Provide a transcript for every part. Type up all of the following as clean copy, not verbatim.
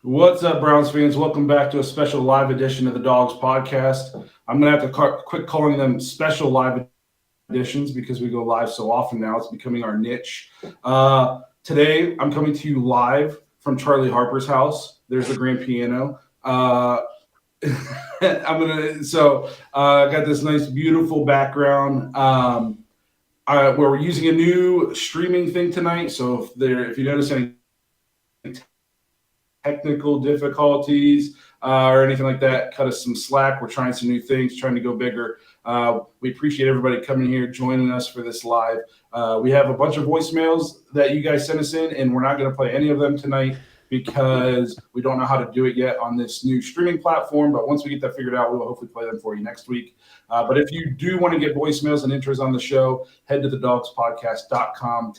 What's up, Browns fans? Welcome back to a special live edition of the Dawgs podcast. I'm going to have to quit calling them special live editions because we go live so often now. It's becoming our niche. Today, I'm coming to you live from Charlie Harper's house. There's the grand piano. I got this nice, beautiful background. Where we're using a new streaming thing tonight. So if you notice any technical difficulties or anything like that, cut us some slack. We're trying some new things, trying to go bigger. We appreciate everybody coming here, joining us for this live. We have a bunch of voicemails that you guys sent us in, and we're not going to play any of them tonight because we don't know how to do it yet on this new streaming platform. But once we get that figured out, we will hopefully play them for you next week. But if you do want to get voicemails and intros on the show, head to thedogspodcast.com,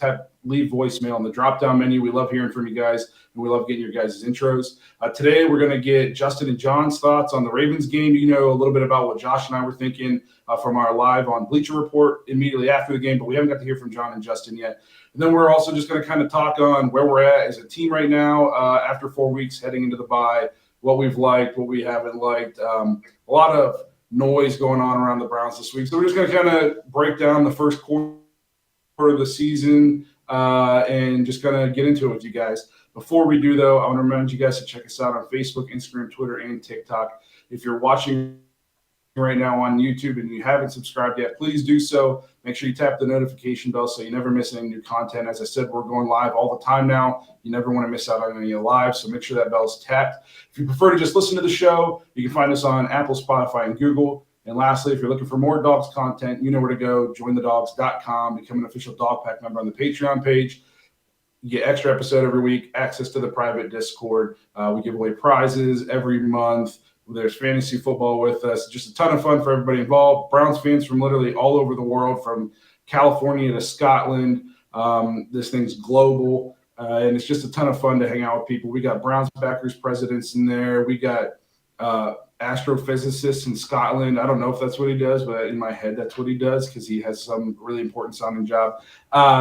leave voicemail in the drop-down menu. We love hearing from you guys, and we love getting your guys' intros. Today, we're going to get Justin and John's thoughts on the Ravens game. You know a little bit about what Josh and I were thinking from our live on Bleacher Report immediately after the game, but we haven't got to hear from John and Justin yet. And then we're also just going to kind of talk on where we're at as a team right now after 4 weeks heading into the bye, what we've liked, what we haven't liked. A lot of noise going on around the Browns this week. So we're just going to kind of break down the first quarter of the season and just kind of get into it with you guys. Before we do, though, I want to remind you guys to check us out on Facebook, Instagram, Twitter, and TikTok. If you're watching right now on YouTube and you haven't subscribed yet, please do so. Make sure you tap the notification bell so you never miss any new content. As I said, we're going live all the time now. You never want to miss out on any of the lives, so make sure that bell's tapped. If you prefer to just listen to the show, you can find us on Apple, Spotify, and Google. And lastly, if you're looking for more Dawgs content, you know where to go. Jointhedawgs.com, become an official Dog Pack member on the Patreon page. You get extra episode every week, access to the private Discord. We give away prizes every month. There's fantasy football with us. Just a ton of fun for everybody involved. Browns fans from literally all over the world, from California to Scotland. This thing's global, and it's just a ton of fun to hang out with people. We got Browns backers, presidents in there. We got astrophysicists in Scotland. I don't know if that's what he does, but in my head, that's what he does because he has some really important sounding job.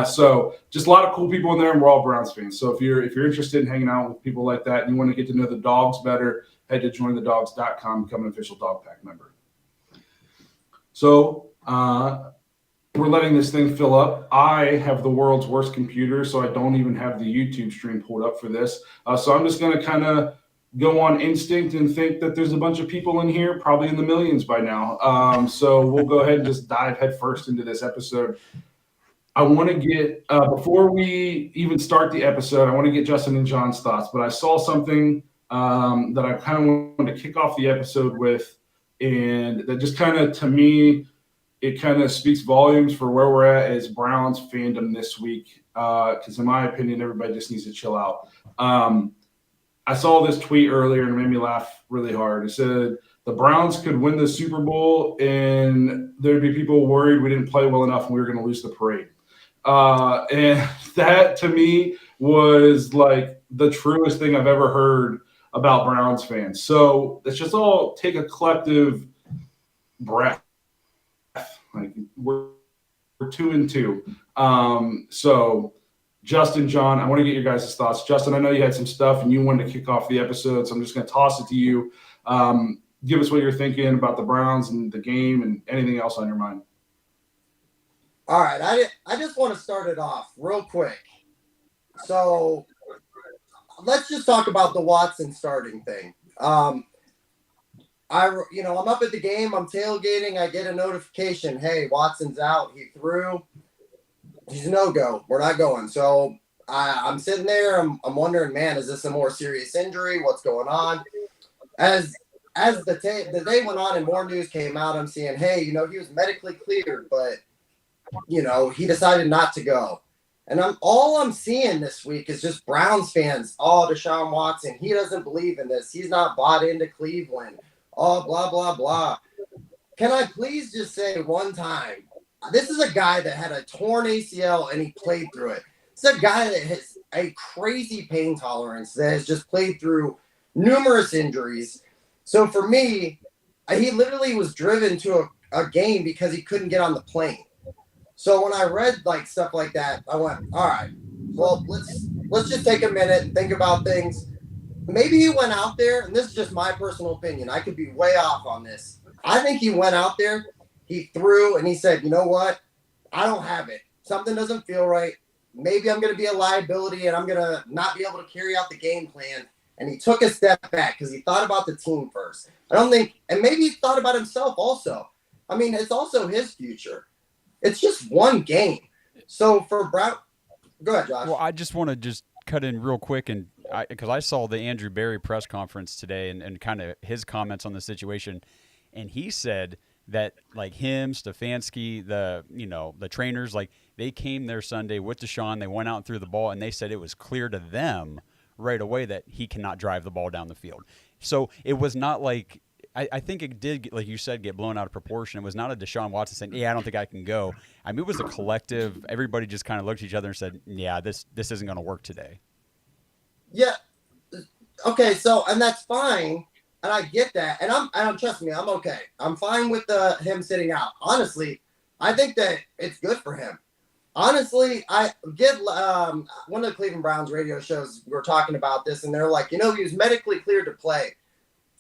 So just a lot of cool people in there, and we're all Browns fans. So if you're interested in hanging out with people like that and you want to get to know the Dogs better, head to jointhedawgs.com, become an official Dog Pack member. So we're letting this thing fill up. I have the world's worst computer, so I don't even have the YouTube stream pulled up for this. So I'm just going to kind of go on instinct and think that there's a bunch of people in here, probably in the millions by now. So we'll go ahead and just dive headfirst into this episode. I want to get, before we even start the episode, I want to get Justin and John's thoughts, but I saw something that I kind of wanted to kick off the episode with, and that just kind of, to me, it kind of speaks volumes for where we're at as Browns fandom this week, because in my opinion, everybody just needs to chill out. I saw this tweet earlier and it made me laugh really hard. It said the Browns could win the Super Bowl and there'd be people worried we didn't play well enough and we were going to lose the parade. And that to me was like the truest thing I've ever heard about Browns fans. So let's just all take a collective breath. Like we're 2-2. So Justin, John, I want to get your guys' thoughts. Justin, I know you had some stuff and you wanted to kick off the episode, so I'm just going to toss it to you. Give us what you're thinking about the Browns and the game and anything else on your mind. All right, I just want to start it off real quick. So let's just talk about the Watson starting thing. I'm up at the game, I'm tailgating, I get a notification, hey, Watson's out, he threw. He's a no-go. We're not going. So I'm sitting there. I'm wondering, man, is this a more serious injury? What's going on? As the day went on and more news came out, I'm seeing, hey, he was medically cleared, but, he decided not to go. And all I'm seeing this week is just Browns fans. Oh, Deshaun Watson, he doesn't believe in this. He's not bought into Cleveland. Oh, blah, blah, blah. Can I please just say one time, this is a guy that had a torn ACL and he played through it. It's a guy that has a crazy pain tolerance that has just played through numerous injuries. So for me, he literally was driven to a game because he couldn't get on the plane. So when I read stuff like that, I went, all right, well, let's just take a minute and think about things. maybe he went out there, and this is just my personal opinion. I could be way off on this. I think he went out there, he threw, and he said, you know what? I don't have it. Something doesn't feel right. Maybe I'm going to be a liability, and I'm going to not be able to carry out the game plan. And he took a step back because he thought about the team first. I don't think, and maybe he thought about himself also. I mean, it's also his future. It's just one game. So for Brown, go ahead, Josh. Well, I just want to just cut in real quick, and because I saw the Andrew Berry press conference today and kind of his comments on the situation, and he said that like him, Stefanski, the trainers, like they came there Sunday with Deshaun, they went out and threw the ball, and they said it was clear to them right away that he cannot drive the ball down the field. So it was not like I think it did, like you said, get blown out of proportion. It was not a Deshaun Watson saying, yeah, I don't think I can go. I mean, it was a collective. Everybody just kind of looked at each other and said, yeah, this isn't going to work today. Yeah. Okay. So, and that's fine. And I get that. And I'm trust me, I'm okay. I'm fine with him sitting out. Honestly, I think that it's good for him. Honestly, I get one of the Cleveland Browns radio shows, we were talking about this, and they're like, he was medically cleared to play.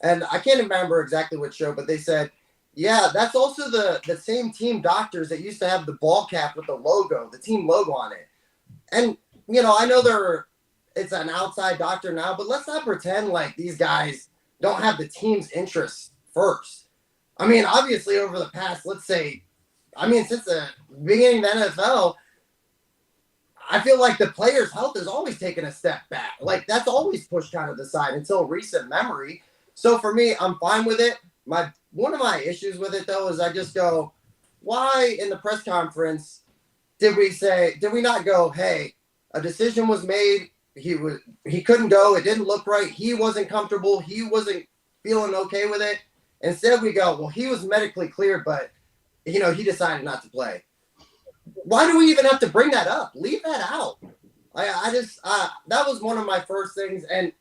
And I can't remember exactly which show, but they said, yeah, that's also the same team doctors that used to have the ball cap with the logo, the team logo on it. And, I know it's an outside doctor now, but let's not pretend like these guys don't have the team's interests first. I mean, obviously over the past, since the beginning of the NFL, I feel like the player's health has always taken a step back. Like that's always pushed kind of the side until recent memory. So for me, I'm fine with it. One of my issues with it though is I just go, why in the press conference did we not go, hey, a decision was made, he couldn't go, it didn't look right, he wasn't comfortable, he wasn't feeling okay with it. Instead we go, well, he was medically cleared, but he decided not to play. Why do we even have to bring that up? Leave that out. That was one of my first things, and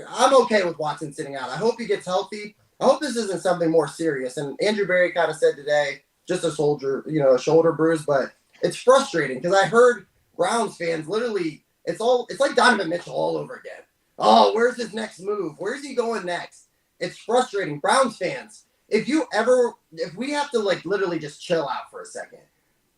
I'm okay with Watson sitting out. I hope he gets healthy. I hope this isn't something more serious. And Andrew Berry kind of said today, just a shoulder bruise, but it's frustrating because I heard Browns fans literally, it's like Donovan Mitchell all over again. Oh, where's his next move? Where's he going next? It's frustrating. Browns fans, if we have to like literally just chill out for a second.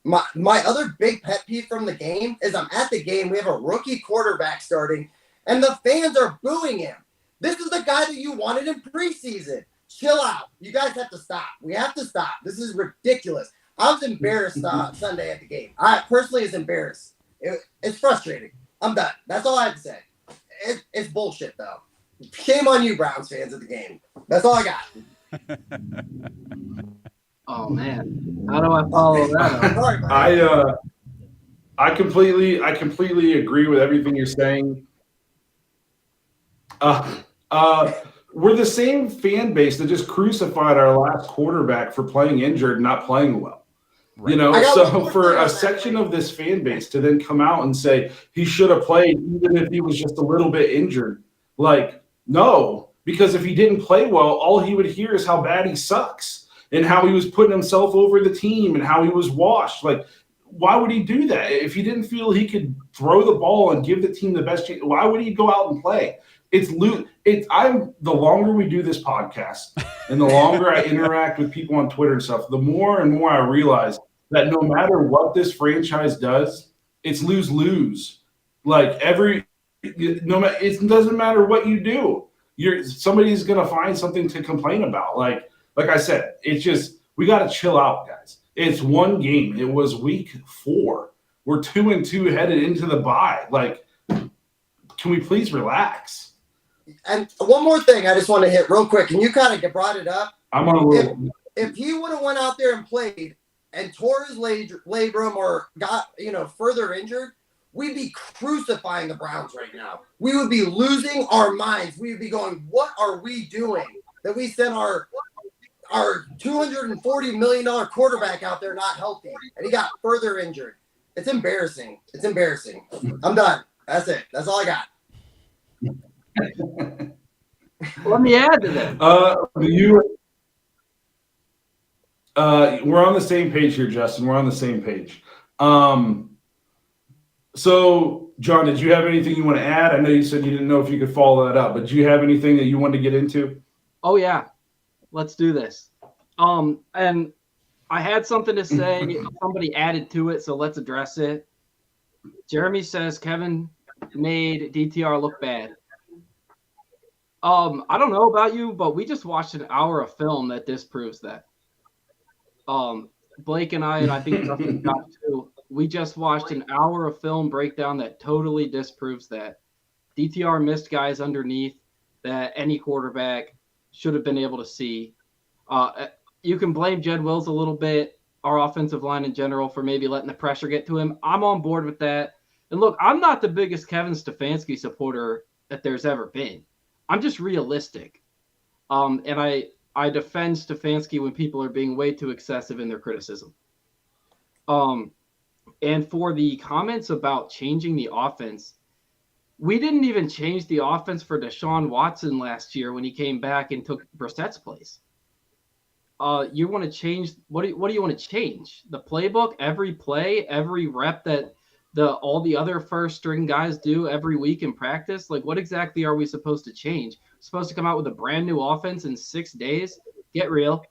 My other big pet peeve from the game is I'm at the game. We have a rookie quarterback starting, and the fans are booing him. This is the guy that you wanted in preseason. Chill out. You guys have to stop. We have to stop. This is ridiculous. I was embarrassed Sunday at the game. I personally was embarrassed. It's frustrating. I'm done. That's all I have to say. It's bullshit, though. Shame on you, Browns fans, at the game. That's all I got. Oh man, how do I follow that up? I completely agree with everything you're saying. We're the same fan base that just crucified our last quarterback for playing injured and not playing well. Right. So for a section of this fan base to then come out and say he should have played even if he was just a little bit injured, like, no, because if he didn't play well, all he would hear is how bad he sucks and how he was putting himself over the team and how he was washed. Like, why would he do that? If he didn't feel he could throw the ball and give the team the best chance, why would he go out and play? The longer we do this podcast and the longer I interact with people on Twitter and stuff, the more and more I realize that no matter what this franchise does, it's lose-lose. Like it doesn't matter what you do. Somebody's going to find something to complain about. Like I said, it's just, we got to chill out, guys. It's one game. It was week 4. We're 2-2 headed into the bye. Like, can we please relax? And one more thing I just want to hit real quick, and you kind of brought it up. I'm on a little. If he would have went out there and played and tore his labrum or got further injured, we'd be crucifying the Browns right now. We would be losing our minds. We would be going, what are we doing that we sent our $240 million quarterback out there not healthy, and he got further injured? It's embarrassing. It's embarrassing. I'm done. That's it. That's all I got. Let me add to that. We're on the same page here, Justin. We're on the same page. So, John, did you have anything you want to add? I know you said you didn't know if you could follow that up, but do you have anything that you wanted to get into? Oh yeah, let's do this. And I had something to say. Somebody added to it, so let's address it. Jeremy says Kevin made DTR look bad. I don't know about you, but we just watched an hour of film that disproves that. Blake and I think Justin got too. We just watched an hour of film breakdown that totally disproves that. DTR missed guys underneath that any quarterback should have been able to see. You can blame Jed Wills a little bit, our offensive line in general, for maybe letting the pressure get to him. I'm on board with that. And look, I'm not the biggest Kevin Stefanski supporter that there's ever been. I'm just realistic. And I defend Stefanski when people are being way too excessive in their criticism. And for the comments about changing the offense, we didn't even change the offense for Deshaun Watson last year when he came back and took Brissett's place. You want to change what do you want to change? The playbook, every play, every rep that all the other first string guys do every week in practice? Like, what exactly are we supposed to change? Supposed to come out with a brand new offense in 6 days? Get real.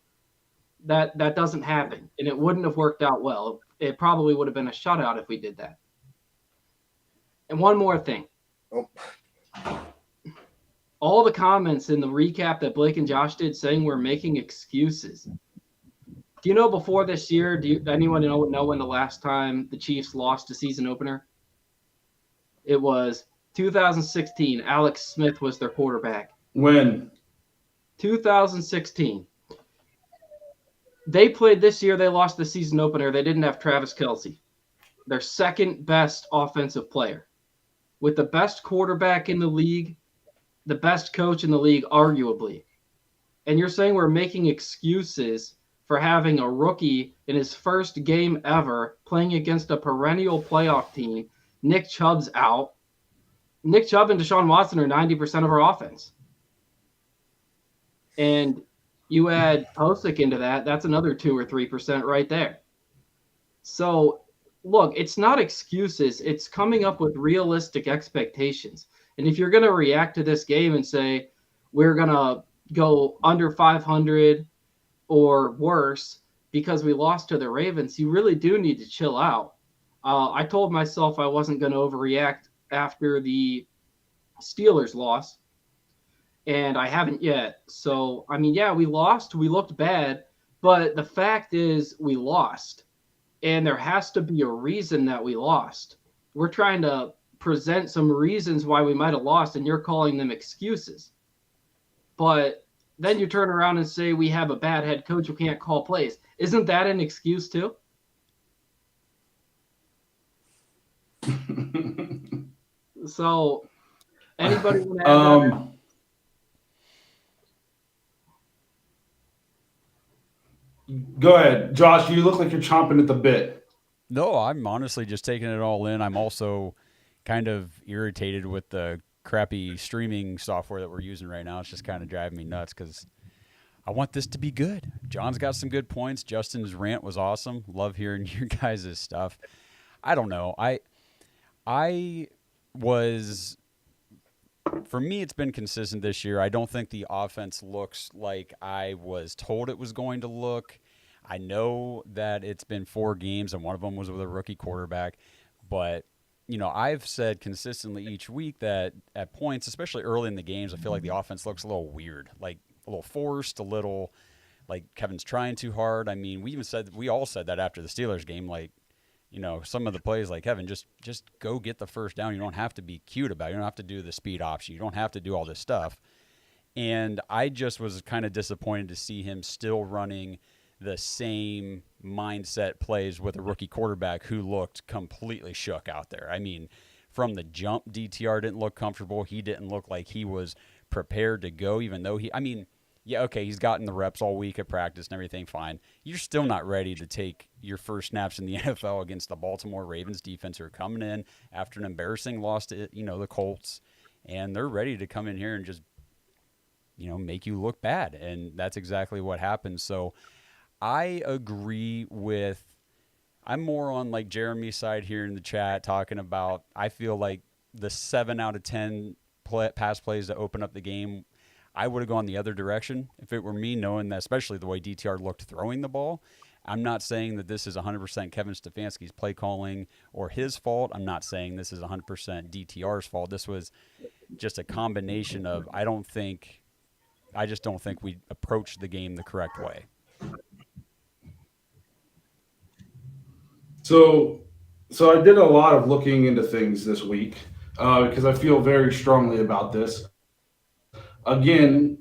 That doesn't happen, and it wouldn't have worked out well. It probably would have been a shutout if we did that. And one more thing. Oh. All the comments in the recap that Blake and Josh did saying we're making excuses. Do you know before this year, anyone know when the last time the Chiefs lost a season opener? It was 2016. Alex Smith was their quarterback. When? 2016. They played this year. They lost the season opener. They didn't have Travis Kelce, their second best offensive player, with the best quarterback in the league, the best coach in the league, arguably. And you're saying we're making excuses for having a rookie in his first game ever playing against a perennial playoff team. Nick Chubb's out. Nick Chubb and Deshaun Watson are 90% of our offense. And you add Posick into that, that's another 2 or 3% right there. So, look, it's not excuses. It's coming up with realistic expectations. And if you're going to react to this game and say, we're going to go under 500 or worse because we lost to the Ravens, you really do need to chill out. I told myself I wasn't going to overreact after the Steelers loss, and I haven't yet. So, I mean, yeah, we lost. We looked bad, but the fact is we lost, and there has to be a reason that we lost. We're trying to present some reasons why we might have lost, and you're calling them excuses. But then you turn around and say we have a bad head coach who can't call plays. Isn't that an excuse too? So, anybody want to add Go ahead. Josh, you look like you're chomping at the bit. No, I'm honestly just taking it all in. I'm also kind of irritated with the crappy streaming software that we're using right now. It's just kind of driving me nuts because I want this to be good. John's got some good points. Justin's rant was awesome. Love hearing your guys' stuff. I don't know. I was, for me, it's been consistent this year. I don't think the offense looks like I was told it was going to look. I know that it's been 4 games, and one of them was with a rookie quarterback. But, you know, I've said consistently each week that at points, especially early in the games, I feel like the offense looks a little weird, like a little forced, a little like Kevin's trying too hard. I mean, we all said that after the Steelers game, like, you know, some of the plays like, Kevin, just go get the first down. You don't have to be cute about it. You don't have to do the speed option. You don't have to do all this stuff. And I just was kind of disappointed to see him still running the same mindset plays with a rookie quarterback who looked completely shook out there. I mean, from the jump, DTR didn't look comfortable. He didn't look like he was prepared to go, even though yeah, okay, he's gotten the reps all week at practice and everything, fine. You're still not ready to take your first snaps in the NFL against the Baltimore Ravens defense who are coming in after an embarrassing loss to, the Colts, and they're ready to come in here and just, make you look bad, and that's exactly what happened. So I agree with I'm more on like Jeremy's side here in the chat talking about I feel like the 7 out of 10 pass plays that open up the game, I would have gone the other direction if it were me, knowing that, especially the way DTR looked throwing the ball. I'm not saying that this is 100% Kevin Stefanski's play calling or his fault. I'm not saying this is 100% DTR's fault. This was just a combination of I just don't think we approached the game the correct way. So I did a lot of looking into things this week because I feel very strongly about this. Again,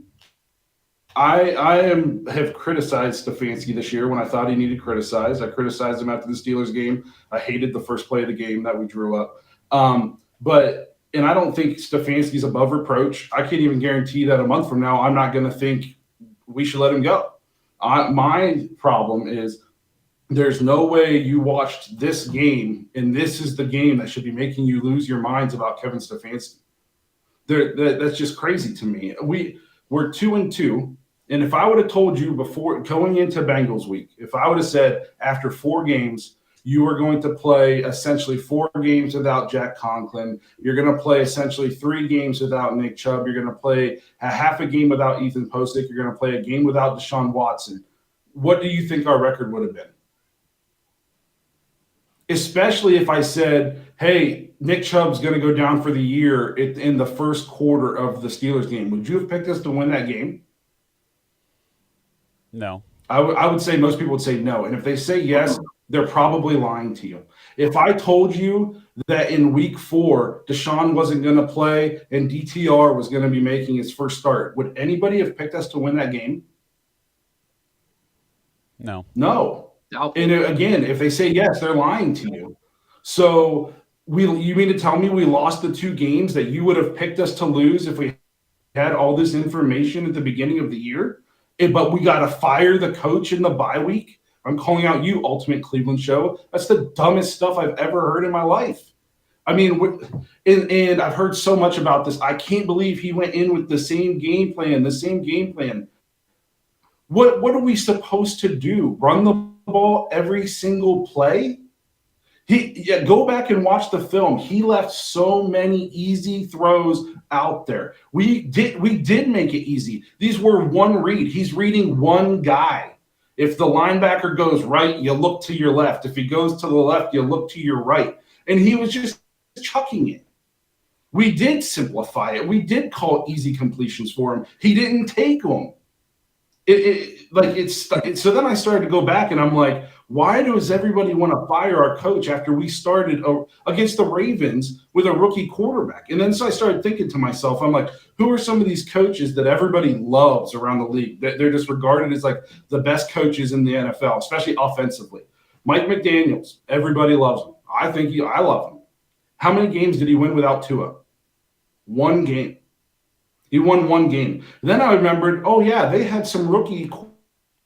I have criticized Stefanski this year when I thought he needed criticized. I criticized him after the Steelers game. I hated the first play of the game that we drew up. And I don't think Stefanski's above reproach. I can't even guarantee that a month from now I'm not going to think we should let him go. My problem is there's no way you watched this game, and this is the game that should be making you lose your minds about Kevin Stefanski. That's just crazy to me. We're 2-2. And if I would have told you before going into Bengals week, if I would have said after 4 games, you are going to play essentially 4 games without Jack Conklin, you're going to play essentially 3 games without Nick Chubb, you're going to play a half a game without Ethan Posick, you're going to play a game without Deshaun Watson, what do you think our record would have been? Especially if I said, hey, Nick Chubb's going to go down for the year in the first quarter of the Steelers game. Would you have picked us to win that game? No. I would say most people would say no. And if they say yes, they're probably lying to you. If I told you that in week 4, Deshaun wasn't going to play and DTR was going to be making his first start, would anybody have picked us to win that game? No. No. And again, if they say yes, they're lying to you. So you mean to tell me we lost the 2 games that you would have picked us to lose if we had all this information at the beginning of the year? But we got to fire the coach in the bye week? I'm calling out you, Ultimate Cleveland Show. That's the dumbest stuff I've ever heard in my life. I mean, and I've heard so much about this. I can't believe he went in with the same game plan. What are we supposed to do? Run the ball every single play? Go back and watch the film. He left so many easy throws out there. We did make it easy. These were one read. He's reading one guy. If the linebacker goes right, you look to your left. If he goes to the left, you look to your right. And he was just chucking it. We did simplify it. We did call easy completions for him. He didn't take them. So then I started to go back and I'm like, why does everybody want to fire our coach after we started against the Ravens with a rookie quarterback? And then so I started thinking to myself, I'm like, who are some of these coaches that everybody loves around the league? They're just regarded as like the best coaches in the NFL, especially offensively. Mike McDaniels, everybody loves him. I love him. How many games did he win without Tua? 1 game. He won 1 game. Then I remembered, oh, yeah, they had some rookie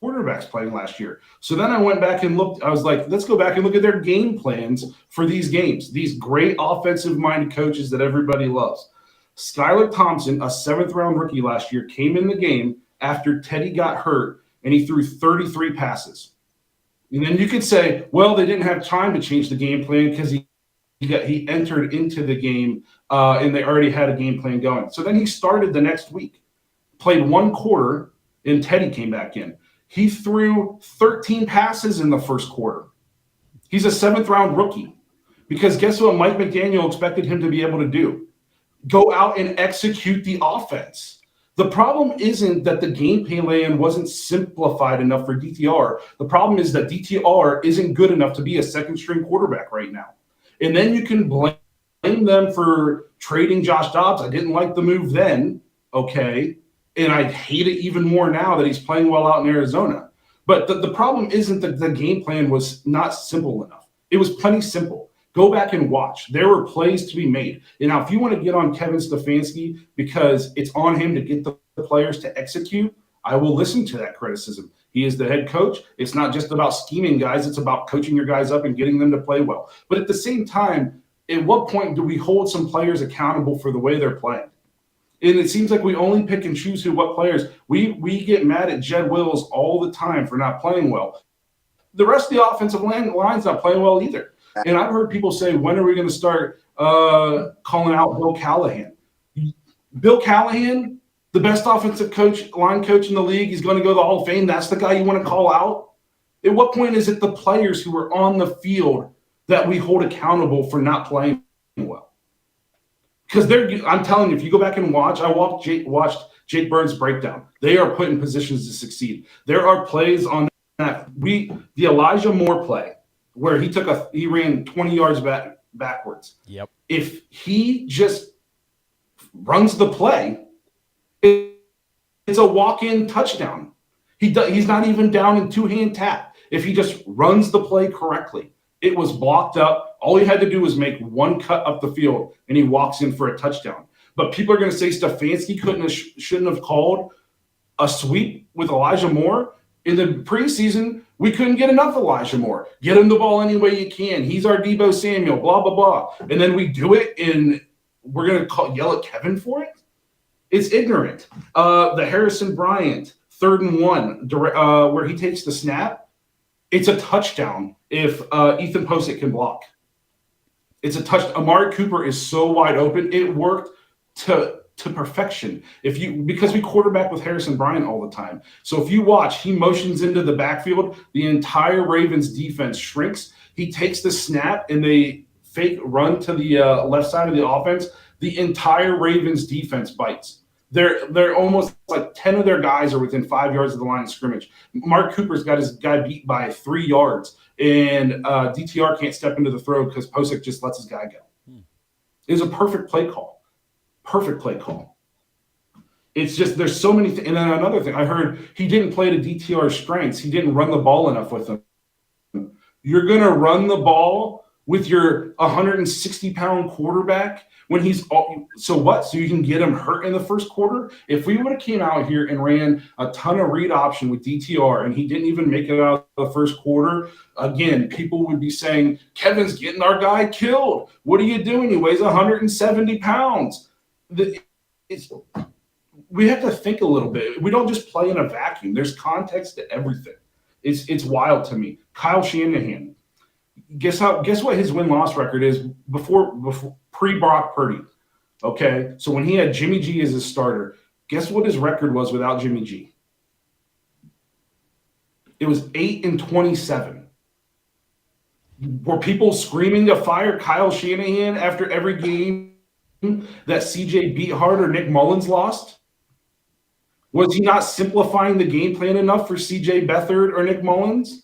quarterbacks playing last year. So then I went back and looked. I was like, let's go back and look at their game plans for these games, these great offensive-minded coaches that everybody loves. Skylar Thompson, a 7th-round rookie last year, came in the game after Teddy got hurt, and he threw 33 passes. And then you could say, well, they didn't have time to change the game plan because he entered into the game and they already had a game plan going. So then he started the next week, played 1 quarter, and Teddy came back in. He threw 13 passes in the first quarter. He's a 7th-round rookie because guess what Mike McDaniel expected him to be able to do? Go out and execute the offense. The problem isn't that the game plan wasn't simplified enough for DTR. The problem is that DTR isn't good enough to be a 2nd-string quarterback right now. And then you can blame them for trading Josh Dobbs. I didn't like the move then, okay? And I hate it even more now that he's playing well out in Arizona. But the problem isn't that the game plan was not simple enough. It was plenty simple. Go back and watch. There were plays to be made. And now if you want to get on Kevin Stefanski because it's on him to get the players to execute, I will listen to that criticism. He is the head coach. It's not just about scheming guys. It's about coaching your guys up and getting them to play well. But at the same time, at what point do we hold some players accountable for the way they're playing? And it seems like we only pick and choose what players. We get mad at Jed Wills all the time for not playing well. the rest of the offensive line's not playing well either. And I've heard people say, when are we going to start calling out Bill Callahan? Bill Callahan, the best offensive line coach in the league, he's going to go to the Hall of Fame. That's the guy you want to call out? At what point is it the players who are on the field that we hold accountable for not playing well? Because I'm telling you, if you go back and watch, I watched Jake Burns' breakdown. They are put in positions to succeed. There are plays on that. The Elijah Moore play where he ran 20 yards backwards. Yep. If he just runs the play, it's a walk-in touchdown. He's not even down in two-hand tap. If he just runs the play correctly, it was blocked up. All he had to do was make one cut up the field, and he walks in for a touchdown. But people are going to say Stefanski shouldn't have called a sweep with Elijah Moore. In the preseason, we couldn't get enough Elijah Moore. Get him the ball any way you can. He's our Deebo Samuel, blah, blah, blah. And then we do it, and we're going to yell at Kevin for it? It's ignorant. The Harrison Bryant 3rd and 1, where he takes the snap, it's a touchdown if Ethan Posick can block. It's a touchdown. Amari Cooper is so wide open. It worked to perfection. Because we quarterback with Harrison Bryant all the time. So if you watch, he motions into the backfield, the entire Ravens defense shrinks. He takes the snap and they fake run to the left side of the offense. The entire Ravens defense bites. They're almost like 10 of their guys are within 5 yards of the line of scrimmage. Mark Cooper's got his guy beat by 3 yards, and DTR can't step into the throw because Posick just lets his guy go. It was a perfect play call. Perfect play call. It's just there's so many things. And then another thing, I heard he didn't play to DTR's strengths. He didn't run the ball enough with him. You're going to run the ball with your 160-pound quarterback when he's – so what? So you can get him hurt in the first quarter? If we would have came out here and ran a ton of read option with DTR and he didn't even make it out of the first quarter, again, people would be saying, Kevin's getting our guy killed. What are you doing? He weighs 170 pounds. We have to think a little bit. We don't just play in a vacuum. There's context to everything. It's wild to me. Kyle Shanahan. Guess what his win-loss record is before pre-Brock Purdy. Okay, so when he had Jimmy G as his starter, guess what his record was without Jimmy G? It was 8-27. Were people screaming to fire Kyle Shanahan after every game that CJ Beathard or Nick Mullins lost? Was he not simplifying the game plan enough for CJ Beathard or Nick Mullins?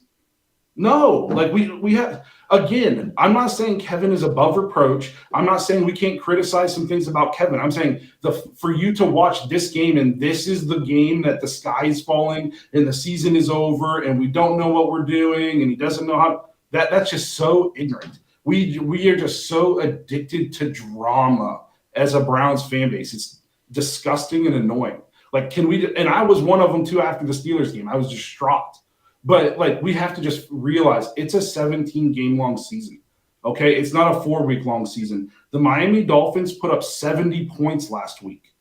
No, like we have, again, I'm not saying Kevin is above reproach. I'm not saying we can't criticize some things about Kevin. I'm saying for you to watch this game and this is the game that the sky is falling and the season is over and we don't know what we're doing and he doesn't know how, that's just so ignorant. We are just so addicted to drama as a Browns fan base. It's disgusting and annoying. Like, and I was one of them too after the Steelers game. I was distraught. But, like, we have to just realize it's a 17-game-long season, okay? It's not a 4-week-long season. The Miami Dolphins put up 70 points last week.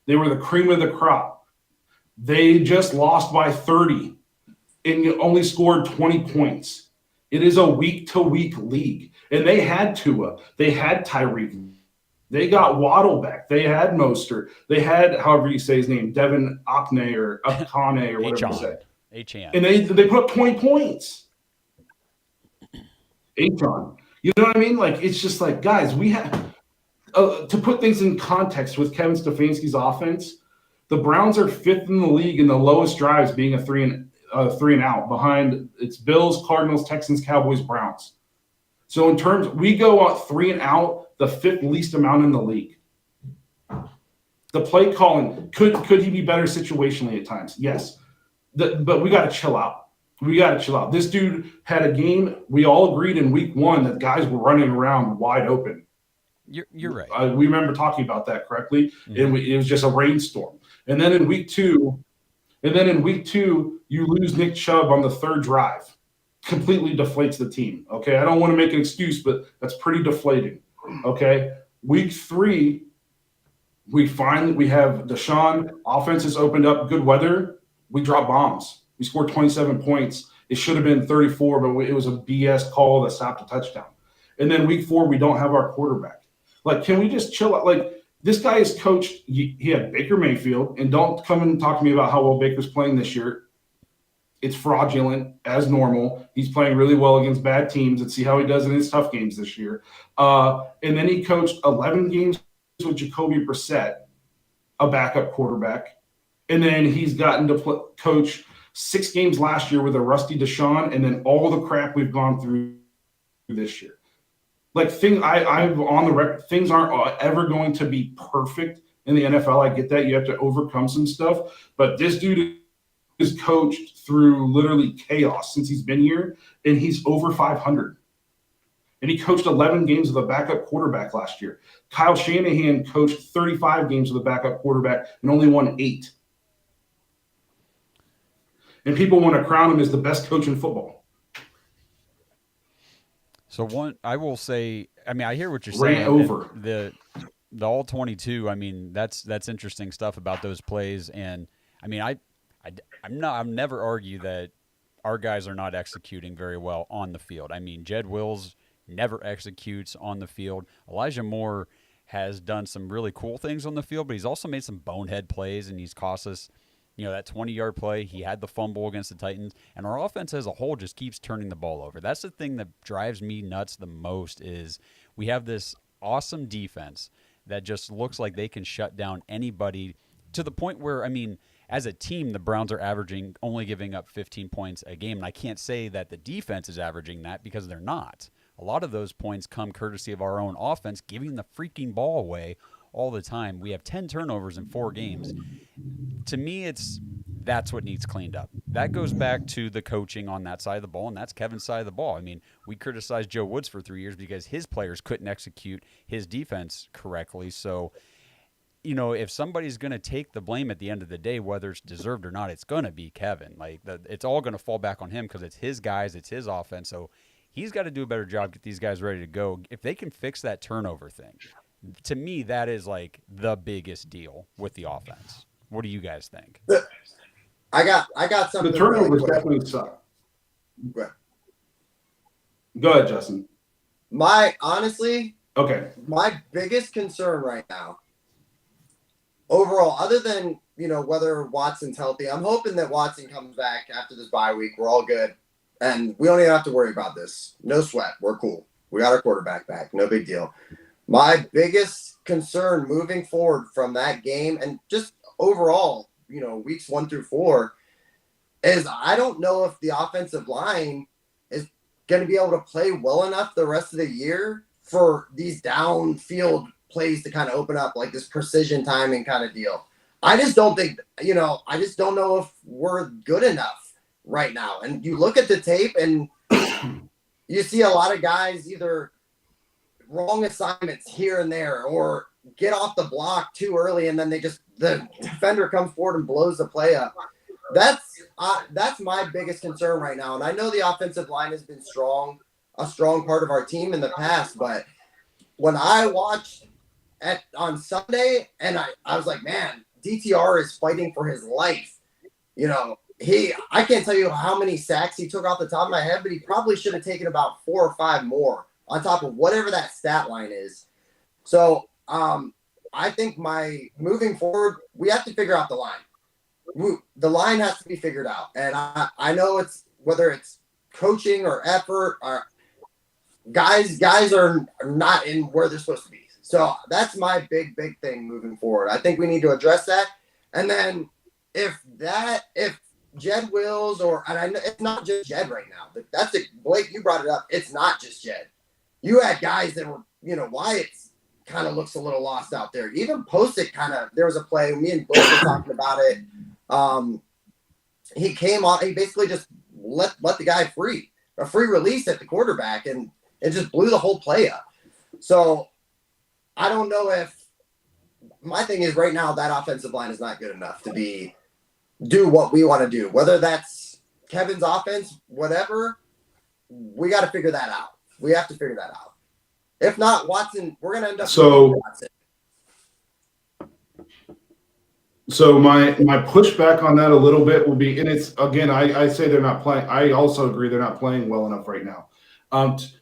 They were the cream of the crop. They just lost by 30 and only scored 20 points. It is a week-to-week league. And they had Tua. They had Tyreek. They got Waddle back. They had Mostert. They had, however you say his name, Devin Akane or Akane or whatever you say. H-A-N. And they put up 20 points. H-A-N. You know what I mean? Like, it's just like, guys, we have to put things in context with Kevin Stefanski's offense. The Browns are 5th in the league in the lowest drives, being a three and out behind it's Bills, Cardinals, Texans, Cowboys, Browns. So in terms, we go out 3 and out, the 5th least amount in the league. The play calling, could he be better situationally at times? Yes. But we got to chill out. This dude had a game. We all agreed in week 1 that guys were running around wide open. You're right. We remember talking about that correctly. Mm-hmm. It was just a rainstorm. And then in week 2, you lose Nick Chubb on the 3rd drive. Completely deflates the team. Okay, I don't want to make an excuse, but that's pretty deflating. Okay, week 3, we have Deshaun. Offense has opened up. Good weather. We drop bombs. We scored 27 points, it should have been 34, but it was a BS call that stopped a touchdown. And then week 4, we don't have our quarterback. Like, can we just chill out? Like, this guy is coached. He had Baker Mayfield, and don't come and talk to me about how well Baker's playing this year. It's fraudulent as normal. He's playing really well against bad teams. Let's see how he does in his tough games this year. And then he coached 11 games with Jacoby Brissett, a backup quarterback. And then he's gotten to coach 6 games last year with a rusty Deshaun, and then all the crap we've gone through this year. Like, I'm on the record, things aren't ever going to be perfect in the NFL. I get that. You have to overcome some stuff. But this dude is coached through literally chaos since he's been here, and he's over 500. And he coached 11 games with a backup quarterback last year. Kyle Shanahan coached 35 games with a backup quarterback and only won 8. And people want to crown him as the best coach in football. So I will say, I mean, I hear what you're Ran saying. over. The all 22. I mean, that's interesting stuff about those plays. And I mean, I'm never argue that our guys are not executing very well on the field. I mean, Jed Wills never executes on the field. Elijah Moore has done some really cool things on the field, but he's also made some bonehead plays, and he's cost us, that 20-yard play. He had the fumble against the Titans, and our offense as a whole just keeps turning the ball over. That's the thing that drives me nuts the most is we have this awesome defense that just looks like they can shut down anybody to the point where, I mean, as a team, the Browns are averaging only giving up 15 points a game, and I can't say that the defense is averaging that because they're not. A lot of those points come courtesy of our own offense giving the freaking ball away all the time. We have 10 turnovers in 4 games. To me, that's what needs cleaned up. That goes back to the coaching on that side of the ball, and that's Kevin's side of the ball. I mean, we criticized Joe Woods for 3 years because his players couldn't execute his defense correctly. So, if somebody's going to take the blame at the end of the day, whether it's deserved or not, it's going to be Kevin. Like, it's all going to fall back on him because it's his guys, it's his offense. So he's got to do a better job, get these guys ready to go. If they can fix that turnover thing, to me, that is like the biggest deal with the offense. What do you guys think? I got something. The turnovers really quick. definitely suck. Go ahead, Justin. Okay. My biggest concern right now, overall, other than whether Watson's healthy, I'm hoping that Watson comes back after this bye week. We're all good, and we don't even have to worry about this. No sweat. We're cool. We got our quarterback back. No big deal. My biggest concern moving forward from that game and just overall, weeks 1 through 4, is I don't know if the offensive line is going to be able to play well enough the rest of the year for these downfield plays to kind of open up, like this precision timing kind of deal. I just don't think, I just don't know if we're good enough right now. And you look at the tape and you see a lot of guys either wrong assignments here and there or get off the block too early, and then the defender comes forward and blows the play up. That's my biggest concern right now. And I know the offensive line has been a strong part of our team in the past, but when I watched on Sunday, and I was like, man, DTR is fighting for his life. I can't tell you how many sacks he took off the top of my head, but he probably should have taken about 4 or 5 more on top of whatever that stat line is. So I think moving forward, we have to figure out the line. The line has to be figured out. And I know it's whether it's coaching or effort, or guys are not in where they're supposed to be. So that's my big thing moving forward. I think we need to address that. And then if Jed Wills and I know it's not just Jed right now, but Blake, you brought it up. It's not just Jed. You had guys that were, Wyatt's kind of looks a little lost out there. Even Posick there was a play, me and Blake were talking about it. He came on, he basically just let the guy free, a free release at the quarterback, and it just blew the whole play up. So I don't know if my thing is right now that offensive line is not good enough to do what we want to do. Whether that's Kevin's offense, whatever, we got to figure that out. We have to figure that out. If not, Watson, we're going to end up. So, So my pushback on that a little bit will be, and it's again, I say they're not playing. I also agree they're not playing well enough right now.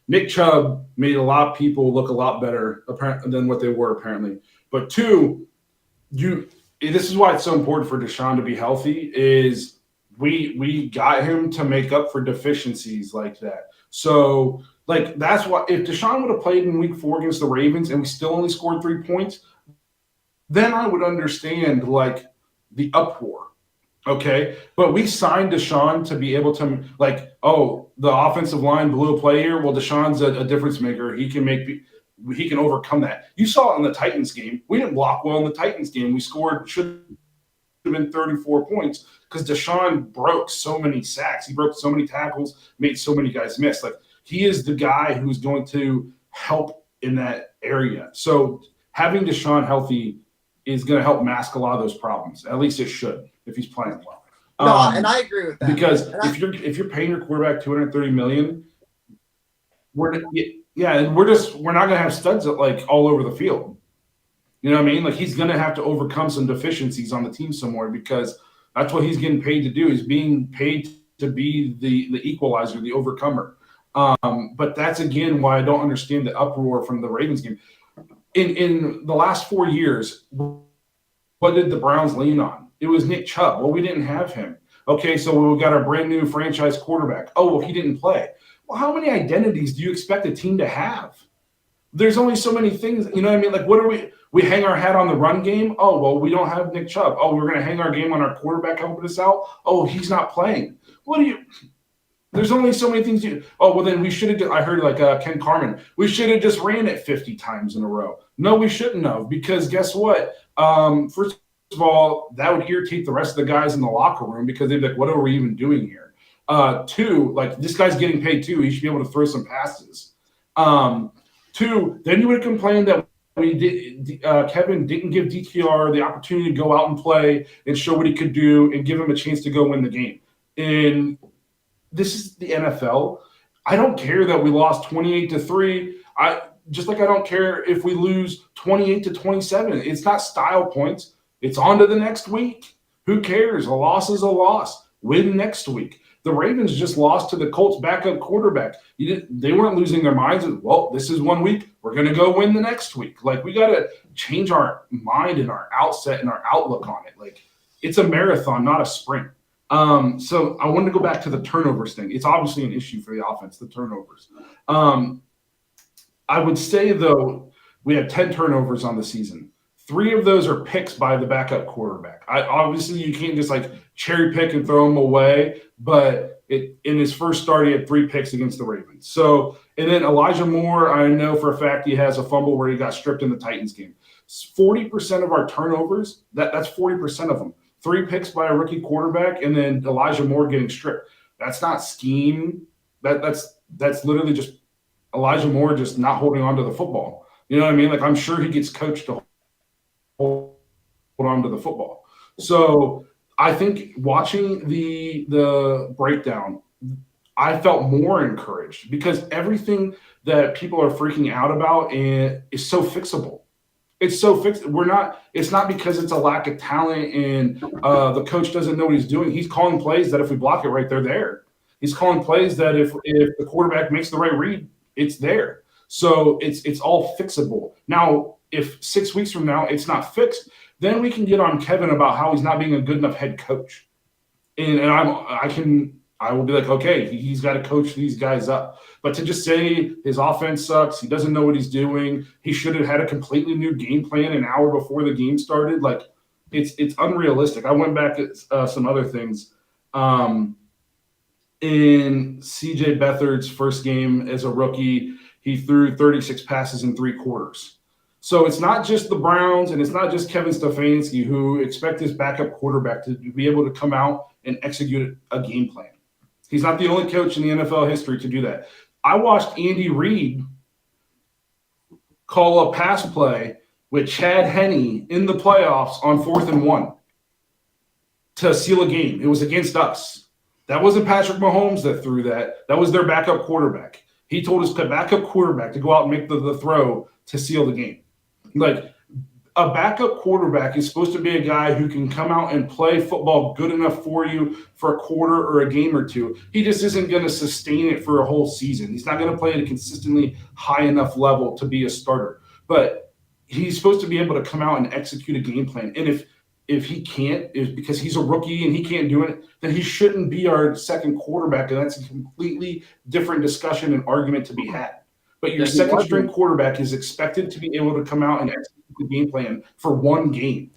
Nick Chubb made a lot of people look a lot better than what they were apparently. But two, this is why it's so important for Deshaun to be healthy. Is we got him to make up for deficiencies like that. So like that's why if Deshaun would have played in Week 4 against the Ravens and we still only scored 3 points, then I would understand like the uproar. Okay. But we signed Deshaun to be able to like, oh, the offensive line blew a play here. Well, Deshaun's a difference maker. He can overcome that. You saw it in the Titans game. We didn't block well in the Titans game. We should have been 34 points because Deshaun broke so many sacks. He broke so many tackles, made so many guys miss. Like he is the guy who's going to help in that area. So having Deshaun healthy is going to help mask a lot of those problems. At least it should if he's playing well. No, and I agree with that. Because if you're paying your quarterback $230 million, we're not going to have studs like all over the field. You know what I mean? Like he's going to have to overcome some deficiencies on the team somewhere because that's what he's getting paid to do. He's being paid to be the equalizer, the overcomer. But that's again why I don't understand the uproar from the Ravens game. In the last 4 years, what did the Browns lean on? It was Nick Chubb. Well, we didn't have him. Okay, so we got our brand new franchise quarterback. Oh, well, he didn't play. Well, how many identities do you expect a team to have? There's only so many things. You know what I mean? Like, what are we hang our hat on the run game? Oh, well, we don't have Nick Chubb. Oh, we're going to hang our game on our quarterback helping us out. Oh, he's not playing. There's only so many things well, then we should have. I heard like Ken Carman. We should have just ran it 50 times in a row. No, we shouldn't have because guess what? First of all, that would irritate the rest of the guys in the locker room because they'd be like, what are we even doing here? Two, like this guy's getting paid too. He should be able to throw some passes. Two, then you would have complained that Kevin didn't give DTR the opportunity to go out and play and show what he could do and give him a chance to go win the game. And this is the NFL. I don't care that we lost 28-3. I don't care if we lose 28-27. It's not style points. It's on to the next week. Who cares? A loss is a loss. Win next week. The Ravens just lost to the Colts backup quarterback. They weren't losing their minds. Well, this is 1 week. We're going to go win the next week. Like we got to change our mind and our outset and our outlook on it. Like it's a marathon, not a sprint. So I wanted to go back to the turnovers thing. It's obviously an issue for the offense, the turnovers. I would say, though, we had 10 turnovers on the season. 3 of those are picks by the backup quarterback. Obviously, you can't just like cherry pick and throw them away, but in his first start, he had 3 picks against the Ravens. So, and then Elijah Moore, I know for a fact he has a fumble where he got stripped in the Titans game. 40% of our turnovers, that's 40% of them. 3 picks by a rookie quarterback, and then Elijah Moore getting stripped. That's not scheme. That's literally just Elijah Moore just not holding on to the football. You know what I mean? Like I'm sure he gets coached to hold on to the football. So I think watching the breakdown, I felt more encouraged because everything that people are freaking out about is so fixable. It's so fixed. It's not because it's a lack of talent and the coach doesn't know what he's doing. He's calling plays that if we block it right, they're there. He's calling plays that if the quarterback makes the right read, it's there. So it's all fixable. Now, if 6 weeks from now it's not fixed, then we can get on Kevin about how he's not being a good enough head coach. And I will be like, okay, he's got to coach these guys up. But to just say his offense sucks, he doesn't know what he's doing, he should have had a completely new game plan an hour before the game started, like it's unrealistic. I went back at some other things. In CJ Beathard's first game as a rookie, he threw 36 passes in 3 quarters. So it's not just the Browns and it's not just Kevin Stefanski who expect his backup quarterback to be able to come out and execute a game plan. He's not the only coach in the NFL history to do that. I watched Andy Reid call a pass play with Chad Henne in the playoffs on 4th and 1 to seal a game. It was against us. That wasn't Patrick Mahomes that threw that. That was their backup quarterback. He told his backup quarterback to go out and make the throw to seal the game. Like a backup quarterback is supposed to be a guy who can come out and play football good enough for you for a quarter or a game or two. He just isn't going to sustain it for a whole season. He's not going to play at a consistently high enough level to be a starter. But he's supposed to be able to come out and execute a game plan. And if he can't, is because he's a rookie and he can't do it, then he shouldn't be our second quarterback. And that's a completely different discussion and argument to be had. But your second string quarterback is expected to be able to come out and execute the game plan for one game.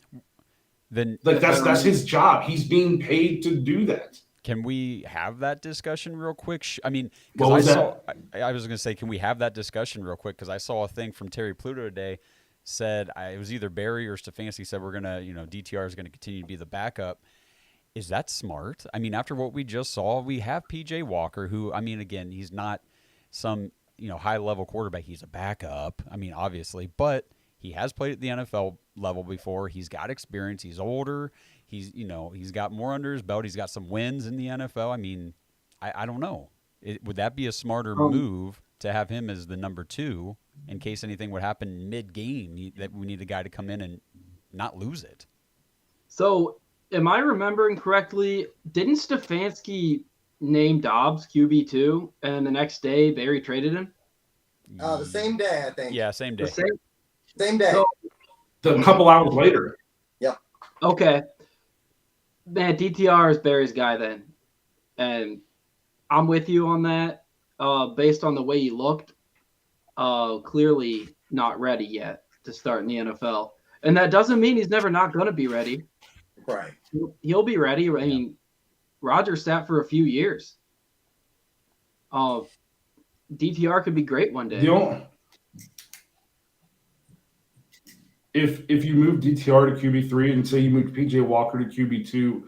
Then that's his job. He's being paid to do that. Can we have that discussion real quick? I mean, What was I was going to say, can we have that discussion real quick? Because I saw a thing from Terry Pluto today said it was either Barry or Stefanski said we're going to, DTR is going to continue to be the backup. Is that smart? I mean, after what we just saw, we have PJ Walker, who, I mean, again, he's not some high level quarterback. He's a backup. I mean, obviously, but he has played at the NFL level before. He's got experience. He's older. He's got more under his belt. He's got some wins in the NFL. I mean, I don't know. Would that be a smarter move to have him as the number 2 in case anything would happen mid-game that we need a guy to come in and not lose it? So, am I remembering correctly? Didn't Stefanski name Dawgs QB2 and the next day Barry traded him? The same day, I think. Yeah, same day. Same day. So, A couple hours later. Yep. Okay. Man, DTR is Barry's guy then. And I'm with you on that. Based on the way he looked, clearly not ready yet to start in the NFL. And that doesn't mean he's never not going to be ready. Right. He'll be ready. I mean, Roger sat for a few years. DTR could be great one day. If you move DTR to QB3 and say you moved PJ Walker to QB2,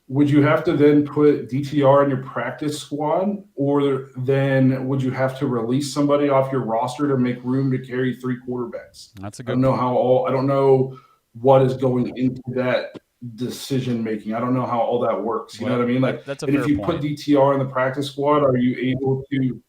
would you have to then put DTR in your practice squad, or then would you have to release somebody off your roster to make room to carry 3 quarterbacks? That's a good. I don't know what is going into that decision making. I don't know how all that works. You know what I mean? Like, that's a and if you point. put DTR in the practice squad, are you able to?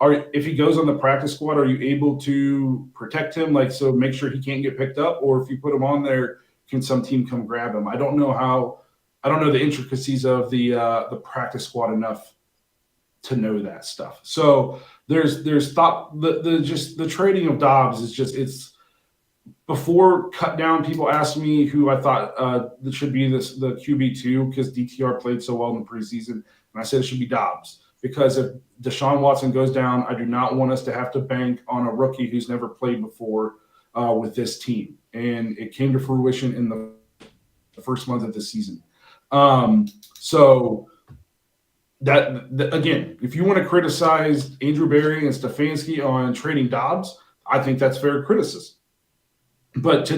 If he goes on the practice squad, are you able to protect him? Like, so make sure he can't get picked up, or if you put him on there, can some team come grab him? I don't know the intricacies of the practice squad enough to know that stuff. So there's thought the trading of Dawgs is just, it's before cut down. People asked me who I thought that should be the QB2 because DTR played so well in the preseason, and I said it should be Dawgs. Because if Deshaun Watson goes down, I do not want us to have to bank on a rookie who's never played before with this team. And it came to fruition in the first month of the season. So that again, if you want to criticize Andrew Berry and Stefanski on trading Dawgs, I think that's fair criticism. But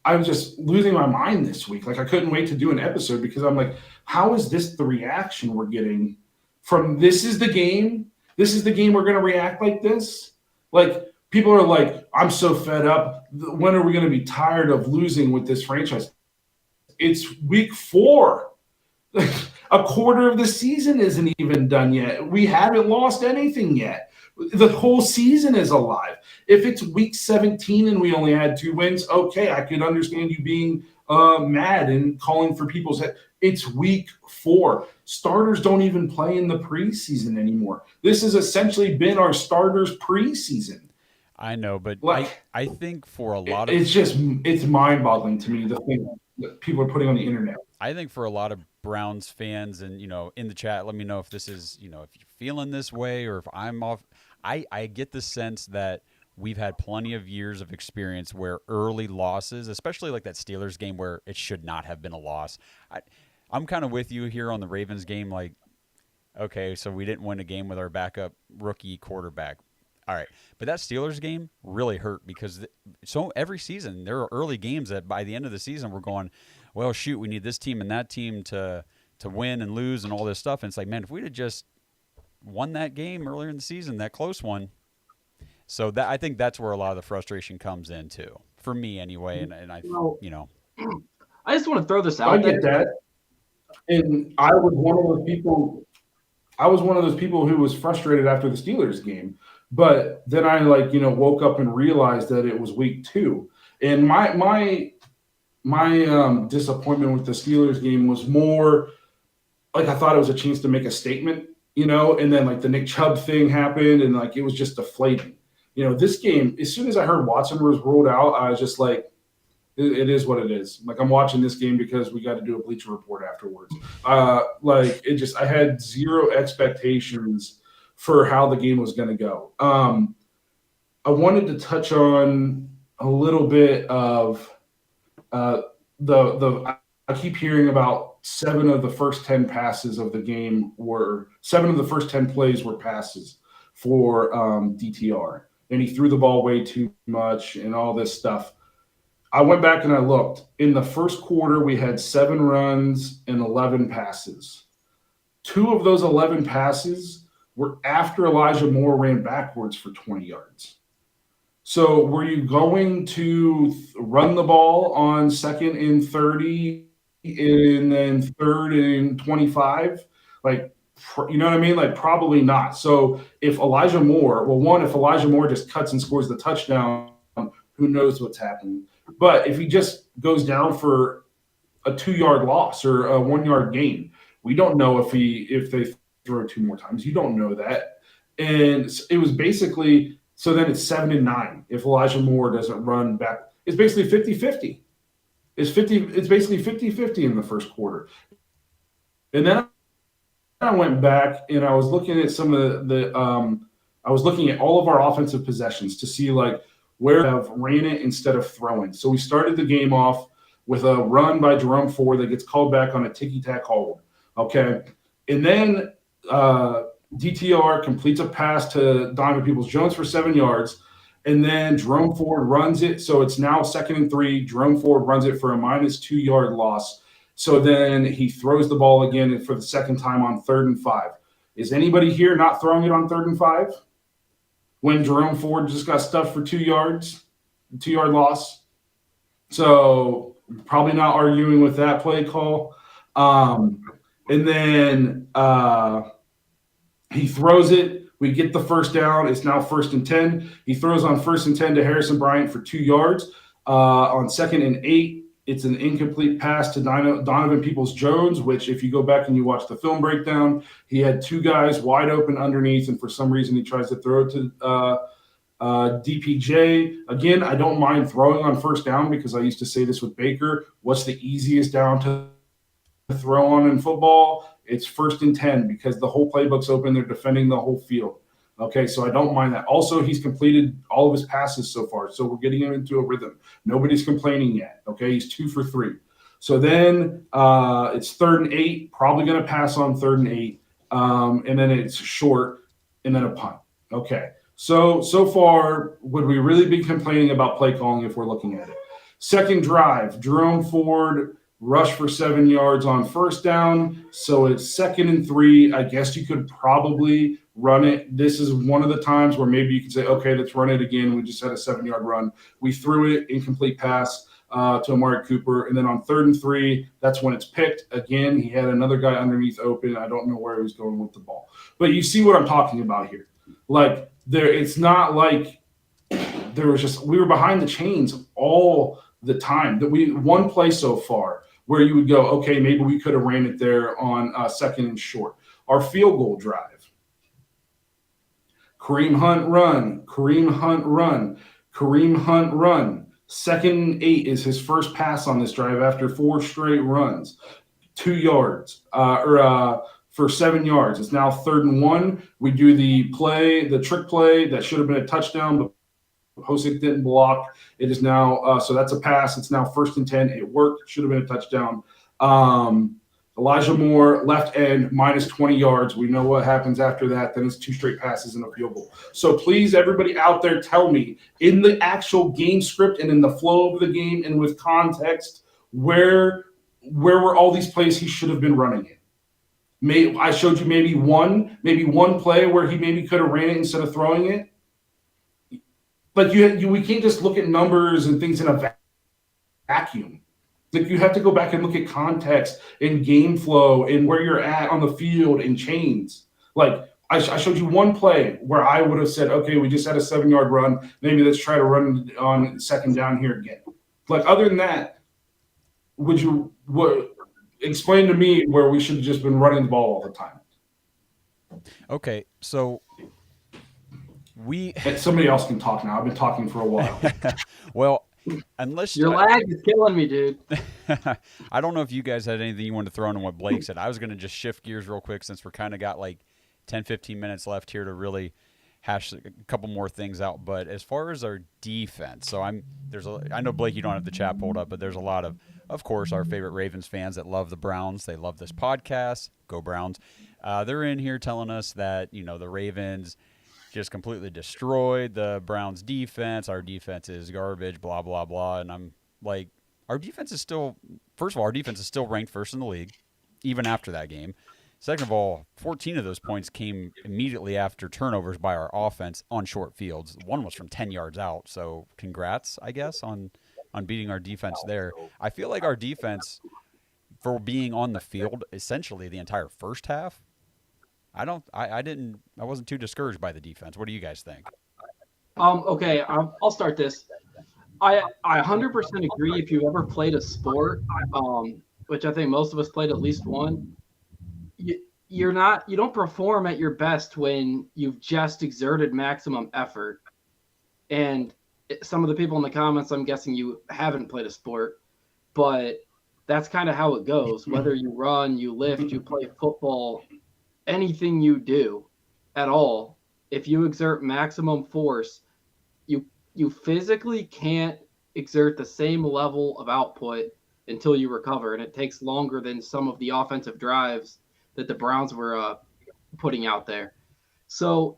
I was just losing my mind this week. Like, I couldn't wait to do an episode because I'm like, how is this the reaction we're getting from this is the game we're going to react like this? Like, people are like, I'm so fed up. When are we going to be tired of losing with this franchise? It's week 4. A quarter of the season isn't even done yet. We haven't lost anything yet. The whole season is alive. If it's week 17 and we only had 2 wins, okay, I could understand you being mad and calling for people's head. It's week 4. Starters don't even play in the preseason anymore. This has essentially been our starters preseason. I know, but like, I think for a lot of it's mind-boggling to me, the thing that people are putting on the internet. I think for a lot of Browns fans and, in the chat, let me know if this is, if you're feeling this way or if I'm off. I get the sense that we've had plenty of years of experience where early losses, especially like that Steelers game where it should not have been a loss. I'm kind of with you here on the Ravens game. Like, okay, so we didn't win a game with our backup rookie quarterback. All right. But that Steelers game really hurt because every season there are early games that by the end of the season we're going, well, shoot, we need this team and that team to win and lose and all this stuff. And it's like, man, if we'd have just won that game earlier in the season, that close one. So I think that's where a lot of the frustration comes in too, for me anyway. And I I just want to throw this out I there. get that. And I was one of those people who was frustrated after the Steelers game. But then I woke up and realized that it was week 2. And my disappointment with the Steelers game was more like I thought it was a chance to make a statement, and then like the Nick Chubb thing happened and like it was just deflating. This game, as soon as I heard Watson was ruled out, I was just like, it is what it is. Like I'm watching this game because we got to do a Bleacher Report afterwards. I had zero expectations for how the game was going to go. I wanted to touch on a little bit of I keep hearing about 7 of the first 10 passes of the game were 7 of the first 10 plays were passes for DTR, and he threw the ball way too much and all this stuff. I went back and I looked. In the first quarter, we had 7 runs and 11 passes. 2 of those 11 passes were after Elijah Moore ran backwards for 20 yards. So were you going to run the ball on 2nd and 30 and then 3rd and 25? Like, you know what I mean? Like, probably not. So if Elijah Moore just cuts and scores the touchdown, who knows what's happening? But if he just goes down for a 2-yard loss or a 1-yard gain, we don't know if they throw 2 more times. You don't know that. And it was basically – so then it's 7 and 9 if Elijah Moore doesn't run back. It's basically 50-50. It's basically 50-50 in the first quarter. And then I went back and I was looking at some of I was looking at all of our offensive possessions to see like where I've ran it instead of throwing. So we started the game off with a run by Jerome Ford that gets called back on a ticky-tack hold. Okay. And then DTR completes a pass to Donovan Peoples-Jones for 7 yards. And then Jerome Ford runs it. So it's now 2nd and 3. Jerome Ford runs it for a -2-yard loss. So then he throws the ball again for the second time on 3rd and 5. Is anybody here not throwing it on 3rd and 5? When Jerome Ford just got stuffed for 2 yards, 2-yard loss. So probably not arguing with that play call. And then he throws it. We get the first down. It's now 1st and 10. He throws on 1st and 10 to Harrison Bryant for 2 yards. On 2nd and 8, it's an incomplete pass to Donovan Peoples-Jones, which if you go back and you watch the film breakdown, he had 2 guys wide open underneath, and for some reason he tries to throw it to DPJ. Again, I don't mind throwing on 1st down because I used to say this with Baker. What's the easiest down to throw on in football? It's 1st and 10 because the whole playbook's open. They're defending the whole field. Okay, so I don't mind that. Also, he's completed all of his passes so far, so we're getting him into a rhythm. Nobody's complaining yet. Okay, he's 2 for 3. So then it's 3rd and 8, probably going to pass on 3rd and 8, and then it's short, and then a punt. Okay, so far, would we really be complaining about play calling if we're looking at it? Second drive, Jerome Ford rush for 7 yards on 1st down. So it's 2nd and 3. I guess you could probably run it. This is one of the times where maybe you could say, okay, let's run it again. We just had a 7-yard run. We threw it, incomplete pass to Amari Cooper. And then on 3rd and 3, that's when it's picked. Again, he had another guy underneath open. I don't know where he was going with the ball. But you see what I'm talking about here. Like, it's not like we were behind the chains all the time. That we one play so far where you would go, okay, maybe we could have ran it there on 2nd and short. Our field goal drive. Kareem Hunt run, Kareem Hunt run, Kareem Hunt run. 2nd and 8 is his first pass on this drive after 4 straight runs. 2 yards for 7 yards. It's now 3rd and 1. We do the trick play that should have been a touchdown, but Hosek didn't block. It is now so that's a pass. It's now 1st and 10. It worked. Should have been a touchdown. Elijah Moore, left end, -20 yards. We know what happens after that. Then it's 2 straight passes and a field goal. So please, everybody out there, tell me in the actual game script and in the flow of the game and with context, where were all these plays he should have been running it? I showed you maybe one play where he maybe could have ran it instead of throwing it. Like we can't just look at numbers and things in a vacuum. Like you have to go back and look at context and game flow and where you're at on the field and chains. Like I showed you one play where I would have said, okay, we just had a 7-yard run. Maybe let's try to run on 2nd down here again. like other than that, explain to me where we should have just been running the ball all the time? Okay, so And somebody else can talk now. I've been talking for a while. well, unless Your lag is killing me, dude. I don't know if you guys had anything you wanted to throw in on what Blake said. I was going to just shift gears real quick since we're kind of got like 10, 15 minutes left here to really hash a couple more things out. But as far as our defense, so I know, Blake, you don't have the chat pulled up, but there's a lot of course, our favorite Ravens fans that love the Browns. They love this podcast. Go Browns. They're in here telling us that, the Ravens just completely destroyed the Browns defense. Our defense is garbage, blah, blah, blah. And I'm like, our defense is still ranked first in the league, even after that game. Second of all, 14 of those points came immediately after turnovers by our offense on short fields. One was from 10 yards out. So congrats, I guess, on beating our defense there. I feel like our defense, for being on the field essentially the entire first half, I wasn't too discouraged by the defense. What do you guys think? Okay, I'll start this. I 100% agree. If you ever played a sport, which I think most of us played at least one, you don't perform at your best when you've just exerted maximum effort. And some of the people in the comments, I'm guessing you haven't played a sport, but that's kind of how it goes. Whether you run, you lift, you play football, anything you do at all, if you exert maximum force, you physically can't exert the same level of output until you recover, and it takes longer than some of the offensive drives that the Browns were putting out there. So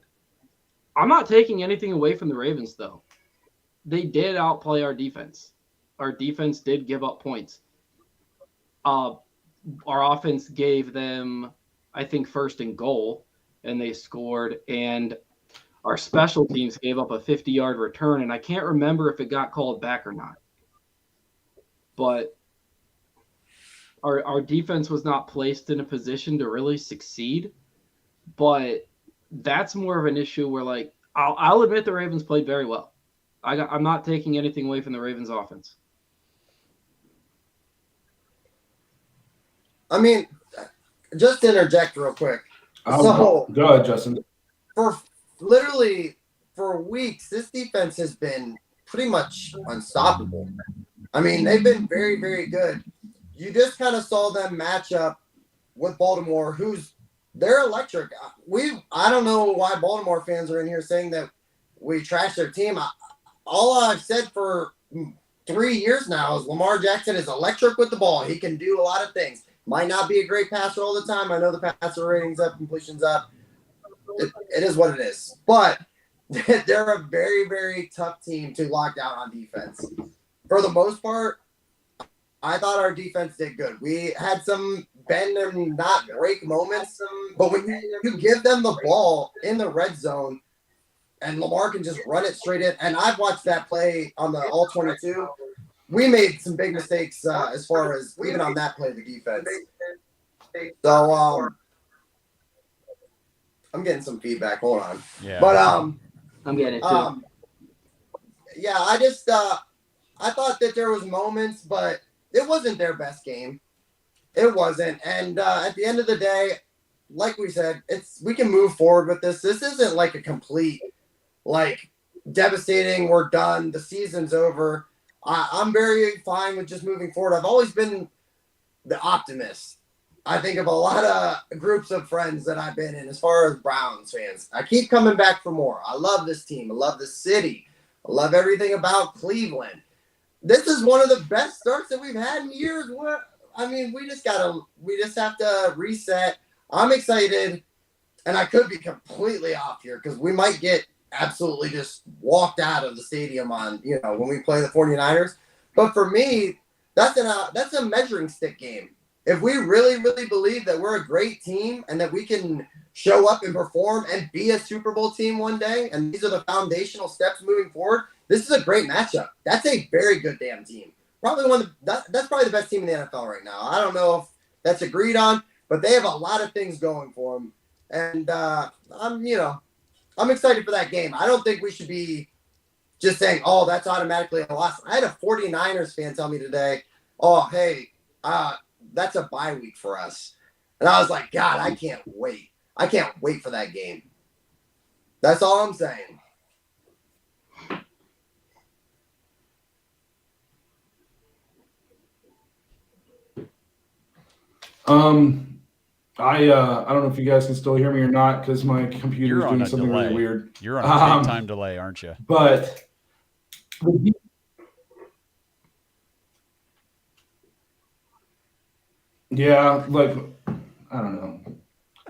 I'm not taking anything away from the Ravens, though. They did outplay our defense. Our defense did give up points. Our offense gave them, I think, first and goal, and they scored. And our special teams gave up a 50-yard return, and I can't remember if it got called back or not. But our defense was not placed in a position to really succeed. But that's more of an issue where, like, I'll admit the Ravens played very well. I'm not taking anything away from the Ravens offense. I mean, just to interject real quick. Go ahead, Justin. For weeks, this defense has been pretty much unstoppable. I mean, they've been very, very good. You just kind of saw them match up with Baltimore, they're electric. I don't know why Baltimore fans are in here saying that we trash their team. All I've said for 3 years now is Lamar Jackson is electric with the ball. He can do a lot of things. Might not be a great passer all the time. I know the passer rating's up, completion's up. It is what it is. But they're a very, very tough team to lock down on defense. For the most part, I thought our defense did good. We had some bend and not break moments, but when you give them the ball in the red zone and Lamar can just run it straight in, and I've watched that play on the All-22, we made some big mistakes as far as even on that play, the defense. So, I'm getting some feedback. Hold on. Yeah. But I'm getting it too. Yeah, I just I thought that there was moments, but it wasn't their best game. It wasn't. And at the end of the day, like we said, we can move forward with this. This isn't like a complete, like, devastating, we're done, the season's over. I'm very fine with just moving forward. I've always been the optimist. I think of a lot of groups of friends that I've been in as far as Browns fans. I keep coming back for more. I love this team. I love this city. I love everything about Cleveland. This is one of the best starts that we've had in years. We just have to reset. I'm excited, and I could be completely off here because we might get absolutely just walked out of the stadium when we play the 49ers. But for me, that's a measuring stick game. If we really, really believe that we're a great team and that we can show up and perform and be a Super Bowl team one day, and these are the foundational steps moving forward, this is a great matchup. That's a very good damn team. That's probably the best team in the NFL right now. I don't know if that's agreed on, but they have a lot of things going for them. And I'm excited for that game. I don't think we should be just saying, oh, that's automatically a loss. I had a 49ers fan tell me today, oh, hey, that's a bye week for us. And I was like, God, I can't wait. I can't wait for that game. That's all I'm saying. I don't know if you guys can still hear me or not because my computer's doing something really weird. You're on a big time delay, aren't you? But yeah, like I don't know.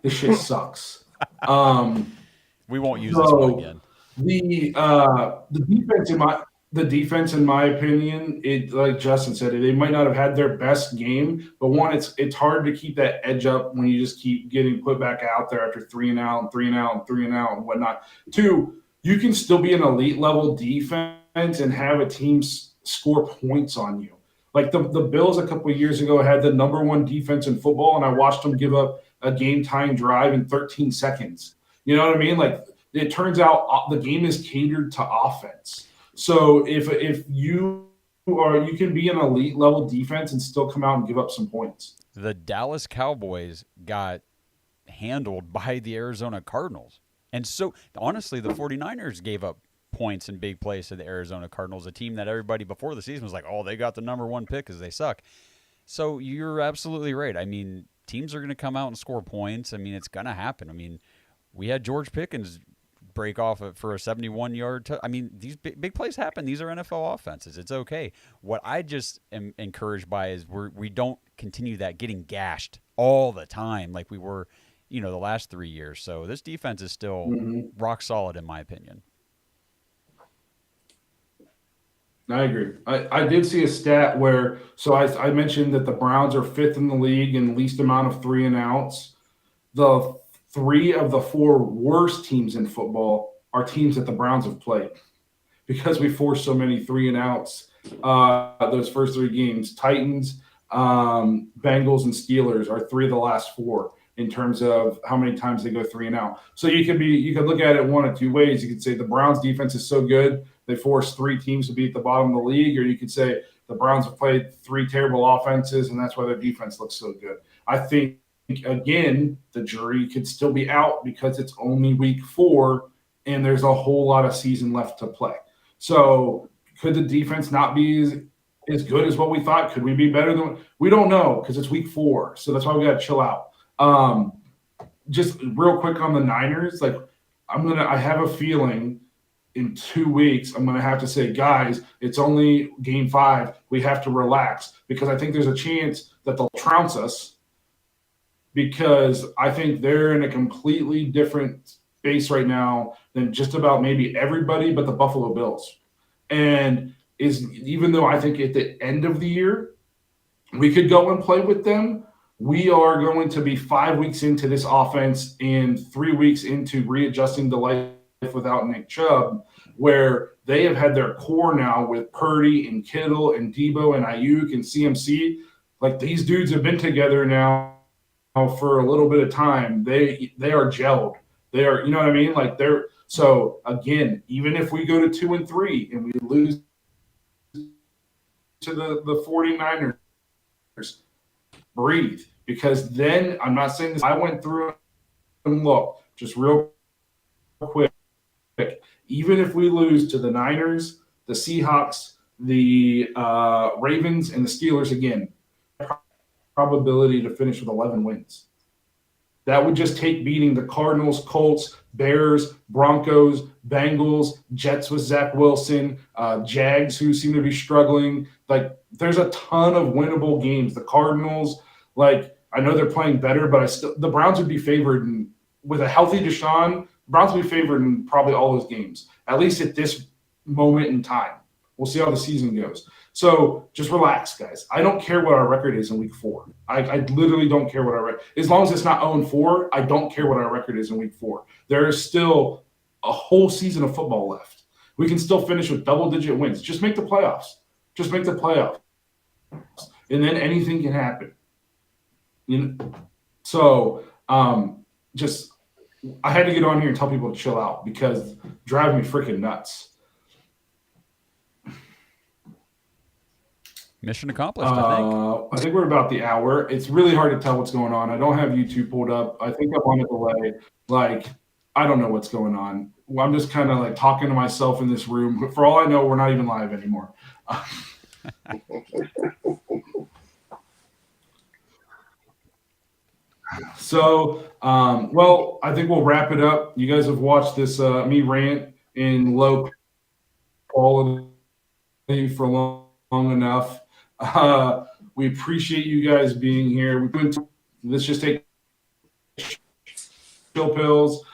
This shit sucks. We won't use this one again. The defense, in my opinion, it like Justin said, they might not have had their best game, but one, it's hard to keep that edge up when you just keep getting put back out there after 3 and out and 3 and out and 3 and out and whatnot. Two, you can still be an elite level defense and have a team score points on you. Like the Bills a couple of years ago had the #1 defense in football, and I watched them give up a game-tying drive in 13 seconds. You know what I mean? Like it turns out the game is catered to offense. So if you can be an elite level defense and still come out and give up some points. The Dallas Cowboys got handled by the Arizona Cardinals. And so honestly, the 49ers gave up points in big plays to the Arizona Cardinals, a team that everybody before the season was like, oh, they got the #1 pick because they suck. So you're absolutely right. I mean, teams are going to come out and score points. I mean, it's going to happen. I mean, we had George Pickens break off for a 71-yard I mean, these big plays happen. These are NFL offenses. It's okay. What I just am encouraged by is we don't continue that getting gashed all the time like we were, the last 3 years. So this defense is still rock solid in my opinion. I agree. I did see a stat where I mentioned that the Browns are 5th in the league in least amount of 3 and outs. The 3 of the 4 worst teams in football are teams that the Browns have played because we forced so many 3 and outs those first 3 games. Titans, Bengals, and Steelers are 3 of the last 4 in terms of how many times they go 3 and out. So you could look at it one of two ways. You could say the Browns defense is so good they forced 3 teams to be at the bottom of the league, or you could say the Browns have played 3 terrible offenses and that's why their defense looks so good. I think again, the jury could still be out because it's only week 4 and there's a whole lot of season left to play. So could the defense not be as good as what we thought? Could we be better than we don't know because it's week 4. So that's why we got to chill out. Just real quick on the Niners, like I have a feeling in 2 weeks, I'm going to have to say, guys, it's only game 5. We have to relax because I think there's a chance that they'll trounce us. Because I think they're in a completely different space right now than just about maybe everybody but the Buffalo Bills. And even though I think at the end of the year we could go and play with them, we are going to be 5 weeks into this offense and 3 weeks into readjusting to life without Nick Chubb, where they have had their core now with Purdy and Kittle and Debo and Ayuk and CMC. Like these dudes have been together now for a little bit of time. They are gelled. They are, you know what I mean? Like so again, even if we go to 2 and 3 and we lose to the 49ers, breathe. Because then I'm not saying this, I went through and look, just real quick. Even if we lose to the Niners, the Seahawks, the Ravens, and the Steelers again, probability to finish with 11 wins. That would just take beating the Cardinals, Colts, Bears, Broncos, Bengals, Jets with Zach Wilson, Jags, who seem to be struggling. Like, there's a ton of winnable games. The Cardinals, like, I know they're playing better, but the Browns would be favored with a healthy Deshaun. Browns would be favored in probably all those games, at least at this moment in time. We'll see how the season goes. So just relax, guys. I don't care what our record is in week 4. I literally don't care what our record – as long as it's not 0-4, I don't care what our record is in week 4. There is still a whole season of football left. We can still finish with double-digit wins. Just make the playoffs. Just make the playoffs. And then anything can happen. So I had to get on here and tell people to chill out because it's driving me freaking nuts. Mission accomplished, I think. I think we're about the hour. It's really hard to tell what's going on. I don't have YouTube pulled up. I think I'm on a delay. Like, I don't know what's going on. Well, I'm just kind of like talking to myself in this room. But for all I know, we're not even live anymore. So, well, I think we'll wrap it up. You guys have watched this me rant in low quality for long enough. We appreciate you guys being here. Let's just take chill pills.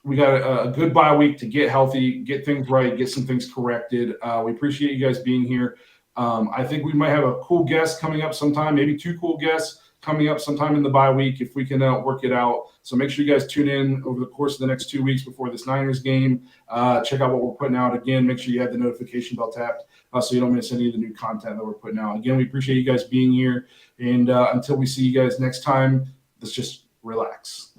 We got a good bye week to get healthy, get things right, get some things corrected. We appreciate you guys being here. I think we might have a cool guest coming up sometime, maybe 2 cool guests coming up sometime in the bye week if we can work it out. So make sure you guys tune in over the course of the next 2 weeks before this Niners game. Check out what we're putting out. Again, make sure you have the notification bell tapped so you don't miss any of the new content that we're putting out. Again, we appreciate you guys being here. And until we see you guys next time, let's just relax.